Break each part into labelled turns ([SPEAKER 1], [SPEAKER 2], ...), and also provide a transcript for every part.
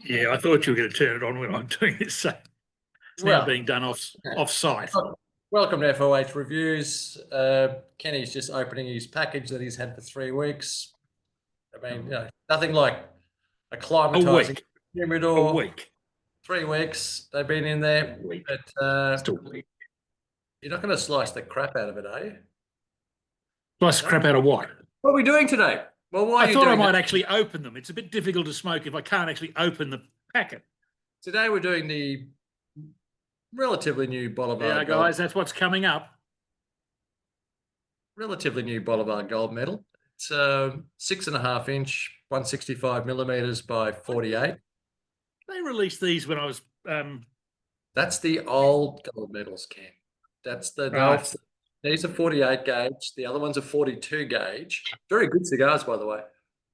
[SPEAKER 1] Yeah, I thought you were going to turn it on when I'm doing this. So it's now being done off site.
[SPEAKER 2] Welcome to FOH Reviews. Kenny's just opening his package that he's had for 3 weeks. I mean, nothing like acclimatizing humidor.
[SPEAKER 1] A week.
[SPEAKER 2] 3 weeks they've been in there. But
[SPEAKER 1] Still a week.
[SPEAKER 2] you're not going to slice the crap out of it, are you?
[SPEAKER 1] Slice the crap out of what?
[SPEAKER 2] What are we doing today? Well, why are
[SPEAKER 1] I
[SPEAKER 2] you
[SPEAKER 1] thought I
[SPEAKER 2] doing
[SPEAKER 1] might
[SPEAKER 2] that?
[SPEAKER 1] actually open them. It's a bit difficult to smoke if I can't actually open the packet.
[SPEAKER 2] Today we're doing the relatively new Bolivar.
[SPEAKER 1] Yeah, guys, that's what's coming up.
[SPEAKER 2] Relatively new Bolivar gold medal. It's 6.5 inch, 165 millimeters by 48.
[SPEAKER 1] They released these when I was.
[SPEAKER 2] That's the old gold medals, Ken. That's the
[SPEAKER 1] Right.
[SPEAKER 2] These are 48 gauge. The other ones are 42 gauge. Very good cigars, by the way.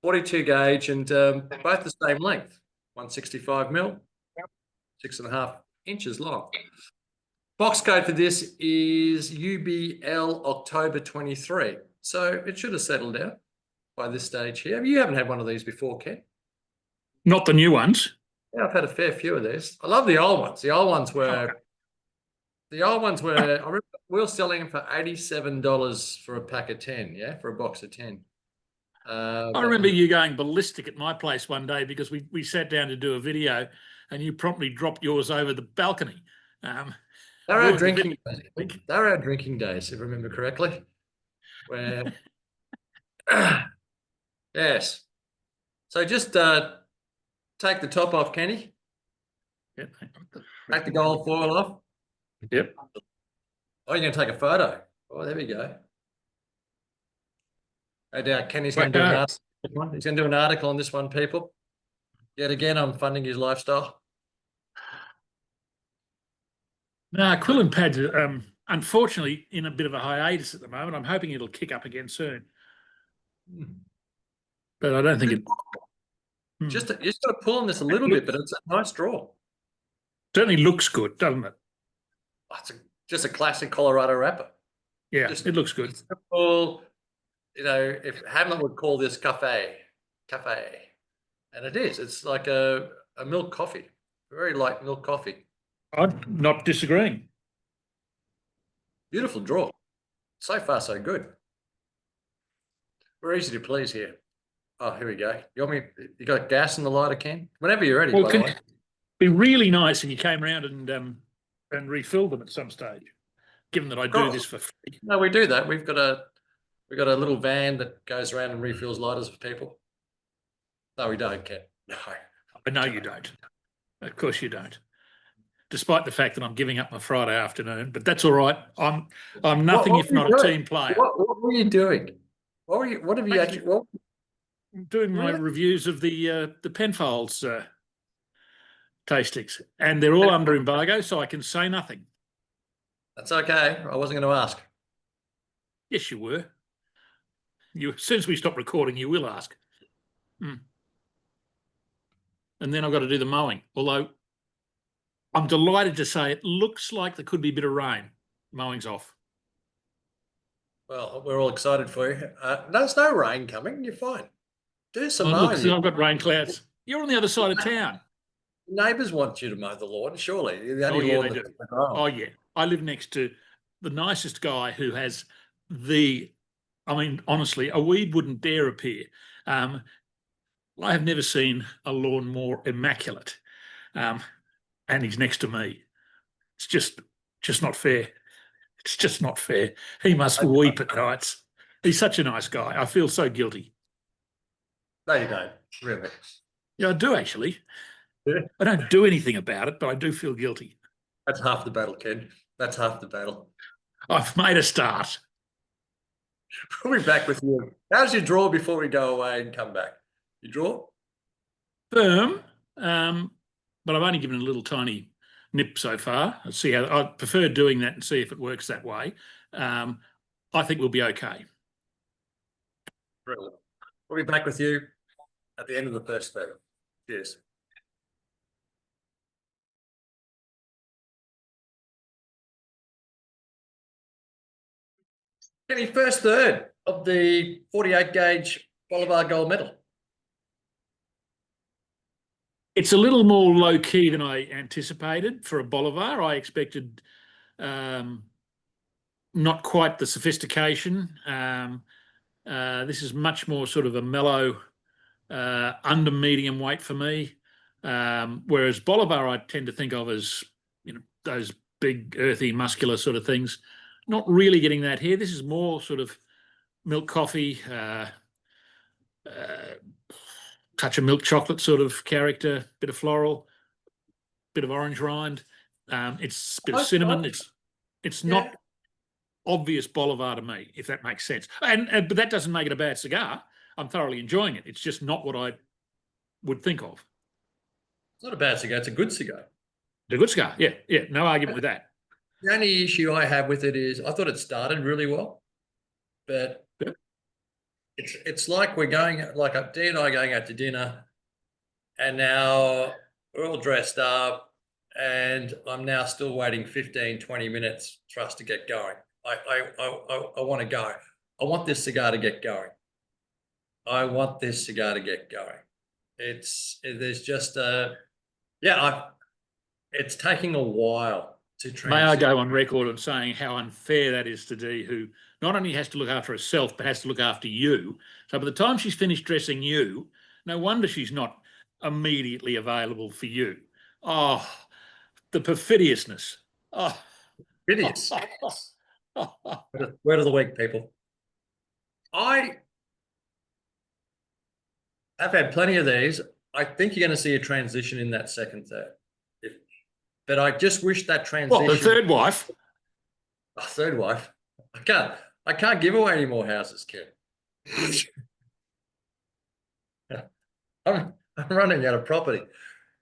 [SPEAKER 2] 42 gauge and both the same length. 165 mil, 6.5 inches long. Box code for this is UBL October 23. So it should have settled out by this stage here. You haven't had one of these before, Ken?
[SPEAKER 1] Not the new ones.
[SPEAKER 2] Yeah, I've had a fair few of these. I love the old ones. The old ones were, I remember we were selling them for $87 for a pack of 10, yeah, for a box of 10.
[SPEAKER 1] I remember you going ballistic at my place one day because we sat down to do a video and you promptly dropped yours over the balcony.
[SPEAKER 2] They were our drinking days. They were our drinking days, if I remember correctly. Where, yes. So just take the top off, Kenny.
[SPEAKER 1] Yep.
[SPEAKER 2] Take the gold foil off.
[SPEAKER 1] Yep.
[SPEAKER 2] Oh, you're going to take a photo. Oh, there we go. No doubt Kenny's going to do an article. He's going to do an article on this one, people. Yet again, I'm funding his lifestyle.
[SPEAKER 1] No, Quill and Pad's unfortunately in a bit of a hiatus at the moment. I'm hoping it'll kick up again soon. But I don't think it...
[SPEAKER 2] You just got to pull on this a little bit, but it's a nice draw.
[SPEAKER 1] Certainly looks good, doesn't it?
[SPEAKER 2] Oh, it's just a classic Colorado wrapper.
[SPEAKER 1] Yeah, it looks good.
[SPEAKER 2] Simple, if Hamlet would call this cafe, and it is. It's like a milk coffee, very light milk coffee.
[SPEAKER 1] I'm not disagreeing.
[SPEAKER 2] Beautiful draw. So far, so good. We're easy to please here. Oh, here we go. You got gas in the lighter, Ken? Whenever you're ready, by the way.
[SPEAKER 1] It'd be really nice if you came around and refilled them at some stage, given that I do this for free.
[SPEAKER 2] No, we do that. We've got a little van that goes around and refills lighters for people. No, we don't, Ken. No.
[SPEAKER 1] I know you don't. Of course you don't. Despite the fact that I'm giving up my Friday afternoon, but that's all right. I'm nothing if not a team player.
[SPEAKER 2] What were you doing? What have you actually?
[SPEAKER 1] I'm doing my reviews of the Penfolds tastings, and they're all under embargo, so I can say nothing.
[SPEAKER 2] That's okay. I wasn't going to ask.
[SPEAKER 1] Yes, you were. As soon as we stop recording, you will ask. And then I've got to do the mowing. Although I'm delighted to say it looks like there could be a bit of rain. Mowing's off.
[SPEAKER 2] Well, we're all excited for you. There's no rain coming. You're fine. Do some mowing.
[SPEAKER 1] Look, I've got rain clouds. You're on the other side of town.
[SPEAKER 2] Neighbours want you to mow the lawn, surely. The
[SPEAKER 1] only lawn they do. Oh, yeah. I live next to the nicest guy who has honestly, a weed wouldn't dare appear. I have never seen a lawn more immaculate. And he's next to me. It's just not fair. It's just not fair. He must weep at nights. He's such a nice guy. I feel so guilty.
[SPEAKER 2] No, you don't. Really?
[SPEAKER 1] Yeah, I do actually.
[SPEAKER 2] Yeah.
[SPEAKER 1] I don't do anything about it, but I do feel guilty.
[SPEAKER 2] That's half the battle, Ken. That's half the battle. I've
[SPEAKER 1] made a start.
[SPEAKER 2] We'll be back with you. How's your draw before we go away and come back? Your draw?
[SPEAKER 1] Firm, but I've only given it a little tiny nip so far. Let's see how I prefer doing that and see if it works that way. I think we'll be okay.
[SPEAKER 2] Brilliant. We'll be back with you at the end of the first third. Cheers. Kenny, first third of the 48 gauge Bolivar gold medal.
[SPEAKER 1] It's a little more low key than I anticipated for a Bolivar. I expected not quite the sophistication. This is much more sort of a mellow, under medium weight for me. Whereas Bolivar, I tend to think of as, those big, earthy, muscular sort of things. Not really getting that here. This is more sort of milk coffee, touch of milk chocolate sort of character, bit of floral, bit of orange rind. It's a bit of cinnamon. It's not obvious Bolivar to me, if that makes sense. But that doesn't make it a bad cigar. I'm thoroughly enjoying it. It's just not what I would think of.
[SPEAKER 2] It's not a bad cigar. It's a good cigar.
[SPEAKER 1] It's a good cigar. Yeah, yeah. No argument with that.
[SPEAKER 2] The only issue I have with it is I thought it started really well, but it's like we're going, like Dee and I are going out to dinner, and now we're all dressed up, and I'm now still waiting 15, 20 minutes for us to get going. I want to go. I want this cigar to get going. I want this cigar to get going. There's just it's taking a while to transition.
[SPEAKER 1] May I go on record on saying how unfair that is to Dee, who not only has to look after herself, but has to look after you. So by the time she's finished dressing you, no wonder she's not immediately available for you. Oh, the perfidiousness. Oh.
[SPEAKER 2] Perfidious. Word of the week, people. I have had plenty of these. I think you're going to see a transition in that second third. But I just wish that transition.
[SPEAKER 1] Well, the third wife.
[SPEAKER 2] Oh, third wife. I can't give away any more houses, Ken. I'm running out of property.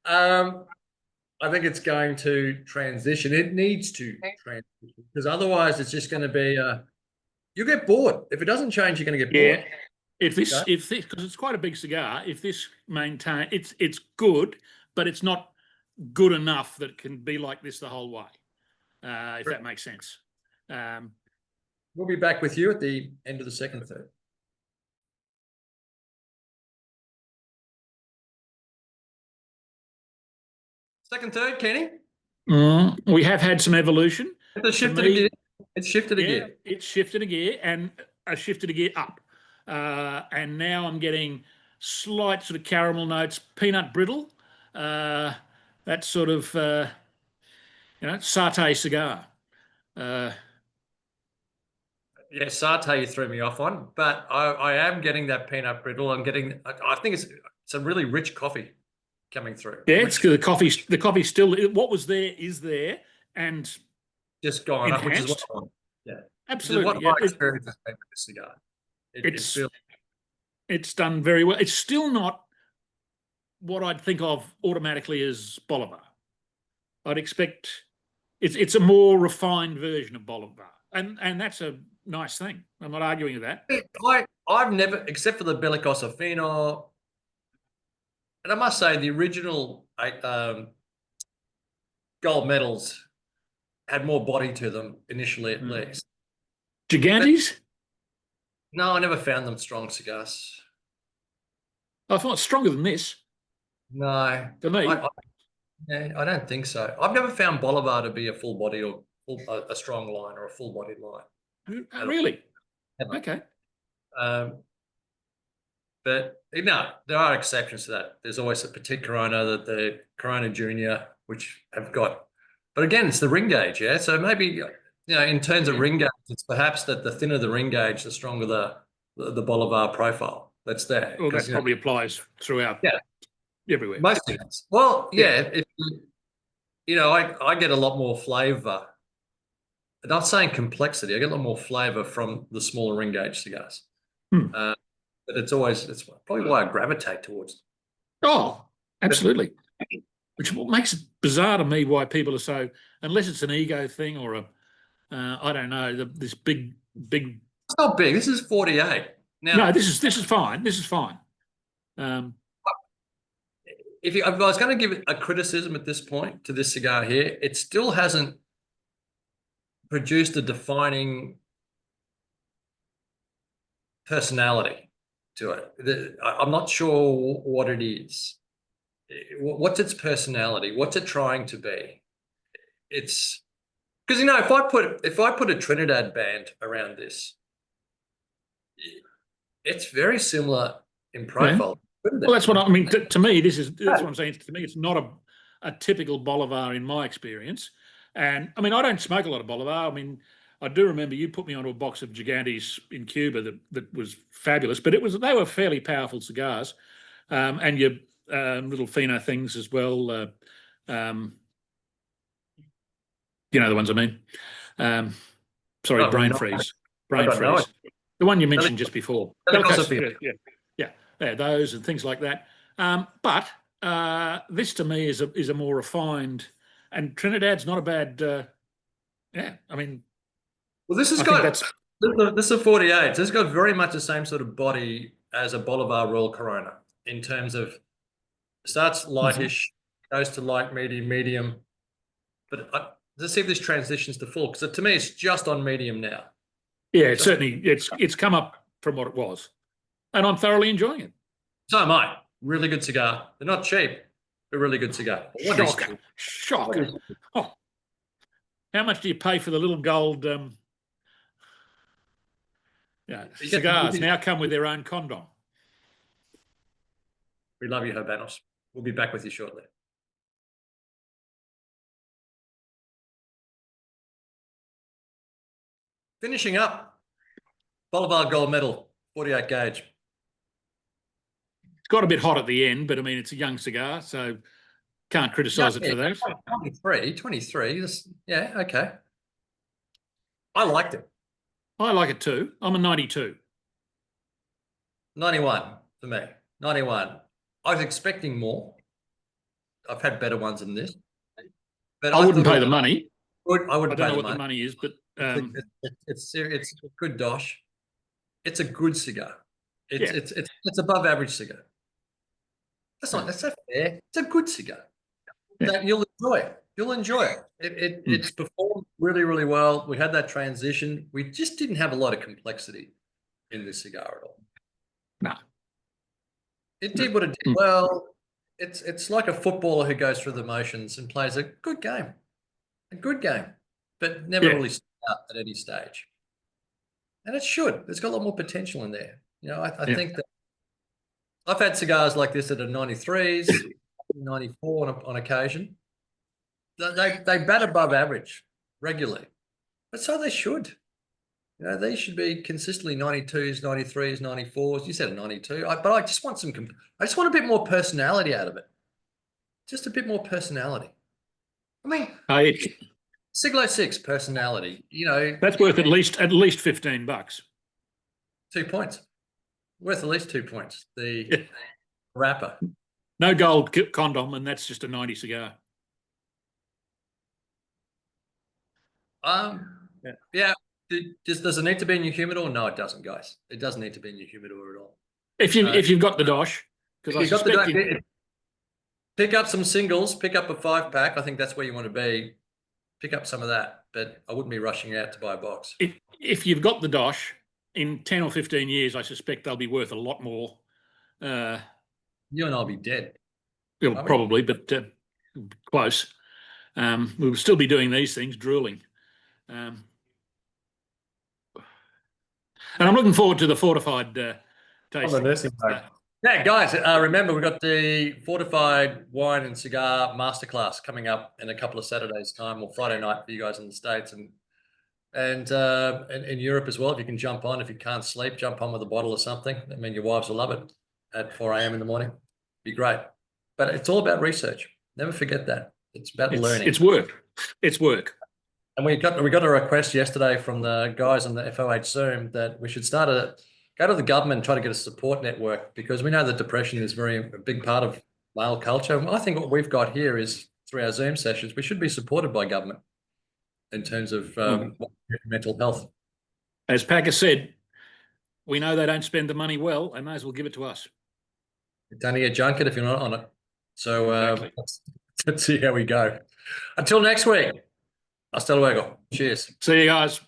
[SPEAKER 2] I think it's going to transition. It needs to transition because otherwise it's just going to be you get bored. If it doesn't change, you're going to get bored.
[SPEAKER 1] Yeah. If this, because it's quite a big cigar, if this maintain, it's good, but it's not good enough that it can be like this the whole way. If that makes sense.
[SPEAKER 2] We'll be back with you at the end of the second third. Second third, Kenny?
[SPEAKER 1] We have had some evolution.
[SPEAKER 2] It's shifted a gear. It's shifted a gear.
[SPEAKER 1] It's shifted a gear and shifted a gear up. And now I'm getting slight sort of caramel notes, peanut brittle, that sort of, satay cigar.
[SPEAKER 2] Yeah, satay you threw me off on, but I am getting that peanut brittle. I think it's a really rich coffee coming through.
[SPEAKER 1] Yeah, it's good. The coffee still, what was there is there and
[SPEAKER 2] just gone up, which is what I want. Yeah, absolutely. What my experience has been with this cigar.
[SPEAKER 1] It's done very well. It's still not what I'd think of automatically as Bolivar. I'd expect it's a more refined version of Bolivar, and that's a nice thing. I'm not arguing with that.
[SPEAKER 2] I've never, except for the Bellicosa Fino, and I must say the original gold medals had more body to them initially, at least.
[SPEAKER 1] Gigantes?
[SPEAKER 2] No, I never found them strong cigars.
[SPEAKER 1] I thought stronger than this.
[SPEAKER 2] No,
[SPEAKER 1] to me,
[SPEAKER 2] I don't think so. I've never found Bolivar to be a full body or a strong line or a full bodied line.
[SPEAKER 1] Really? Okay.
[SPEAKER 2] But no, there are exceptions to that. There's always a petite Corona, the Corona Junior, which have got, but again, it's the ring gauge, yeah. So maybe in terms of ring gauge, it's perhaps that the thinner the ring gauge, the stronger the Bolivar profile that's there.
[SPEAKER 1] Well, that probably applies throughout.
[SPEAKER 2] Yeah,
[SPEAKER 1] everywhere.
[SPEAKER 2] Most things. Well, yeah. If I get a lot more flavour. I'm not saying complexity. I get a lot more flavour from the smaller ring gauge cigars. But it's probably why I gravitate towards them.
[SPEAKER 1] Oh, absolutely. Which makes it bizarre to me why people are so, unless it's an ego thing or I don't know, this big.
[SPEAKER 2] It's not big. This is 48. Now,
[SPEAKER 1] no, this is fine. This is fine.
[SPEAKER 2] If I was going to give it a criticism at this point to this cigar here, it still hasn't produced a defining personality to it. I'm not sure what it is. What's its personality? What's it trying to be? It's because, you know, if I put a Trinidad band around this, it's very similar in profile.
[SPEAKER 1] Well, that's what I mean. To me, that's what I'm saying. To me, it's not a typical Bolivar in my experience. And I mean, I don't smoke a lot of Bolivar. I mean, I do remember you put me onto a box of Gigantes in Cuba that was fabulous, but they were fairly powerful cigars, and your little Fino things as well. You know the ones I mean. Sorry, brain freeze. Brain freeze. The one you mentioned just before. Yeah, those and things like that. But this to me is a more refined, and Trinidad's not a bad. Yeah, I mean.
[SPEAKER 2] Well, this is a 48. This has got very much the same sort of body as a Bolivar Royal Corona in terms of starts lightish, goes to light, medium. But let's see if this transitions to full, because to me it's just on medium now.
[SPEAKER 1] Yeah, it's come up from what it was, and I'm thoroughly enjoying it.
[SPEAKER 2] So am I. Really good cigar. They're not cheap, but really good cigar.
[SPEAKER 1] Shock. Oh, how much do you pay for the little gold? Cigars now come with their own condom.
[SPEAKER 2] We love you, Herbanos. We'll be back with you shortly. Finishing up, Bolivar Gold Medal, 48 gauge.
[SPEAKER 1] It's got a bit hot at the end, but I mean, it's a young cigar, so can't criticise it for that.
[SPEAKER 2] 23. Yeah, okay. I liked it.
[SPEAKER 1] I like it too. I'm a 92.
[SPEAKER 2] 91 for me. 91. I was expecting more. I've had better ones than this.
[SPEAKER 1] But I wouldn't pay the money.
[SPEAKER 2] I wouldn't
[SPEAKER 1] pay
[SPEAKER 2] the money. I don't know
[SPEAKER 1] what the money is, but
[SPEAKER 2] it's a good dosh. It's a good cigar. It's above average cigar. That's not fair. It's a good cigar. Yeah. You'll enjoy it. You'll enjoy it. It's performed really, really well. We had that transition. We just didn't have a lot of complexity in this cigar at all.
[SPEAKER 1] No.
[SPEAKER 2] It did what it did well. It's like a footballer who goes through the motions and plays a good game. A good game, but never really stood out at any stage. And it should. It's got a lot more potential in there. You know, I think that I've had cigars like this that are 93s, 94 on occasion. They bat above average regularly, but so they should. You know, they should be consistently 92s, 93s, 94s. You said a 92, but I just want I just want a bit more personality out of it. Just a bit more personality. I mean, Siglo 6 personality. You know,
[SPEAKER 1] that's worth at least $15.
[SPEAKER 2] 2 points. Worth at least 2 points. The wrapper.
[SPEAKER 1] No gold condom, and that's just a 90 cigar.
[SPEAKER 2] Yeah. Does it need to be in your humidor? No, it doesn't, guys. It doesn't need to be in your humidor at all.
[SPEAKER 1] If you've got the dosh, because
[SPEAKER 2] pick up some singles, pick up a 5-pack. I think that's where you want to be. Pick up some of that, but I wouldn't be rushing out to buy a box.
[SPEAKER 1] If you've got the dosh, in 10 or 15 years, I suspect they'll be worth a lot more.
[SPEAKER 2] You and I'll be dead.
[SPEAKER 1] Well, probably, but close. We'll still be doing these things, drooling. And I'm looking forward to the fortified tasting.
[SPEAKER 2] Yeah, guys, remember we've got the Fortified Wine and Cigar Masterclass coming up in a couple of Saturdays' time, or Friday night for you guys in the States and in Europe as well. If you can jump on, if you can't sleep, jump on with a bottle or something. I mean, your wives will love it at 4 a.m. in the morning. Be great. But it's all about research. Never forget that. It's about learning.
[SPEAKER 1] It's work. It's work.
[SPEAKER 2] And we got a request yesterday from the guys on the FOH Zoom that we should go to the government and try to get a support network, because we know that depression is a big part of male culture. And I think what we've got here is, through our Zoom sessions, we should be supported by government in terms of mental health.
[SPEAKER 1] As Packer said, we know they don't spend the money well. They may as well give it to us.
[SPEAKER 2] It's only a junket if you're not on it. So let's see how we go. Until next week, hasta luego. Cheers.
[SPEAKER 1] See you guys.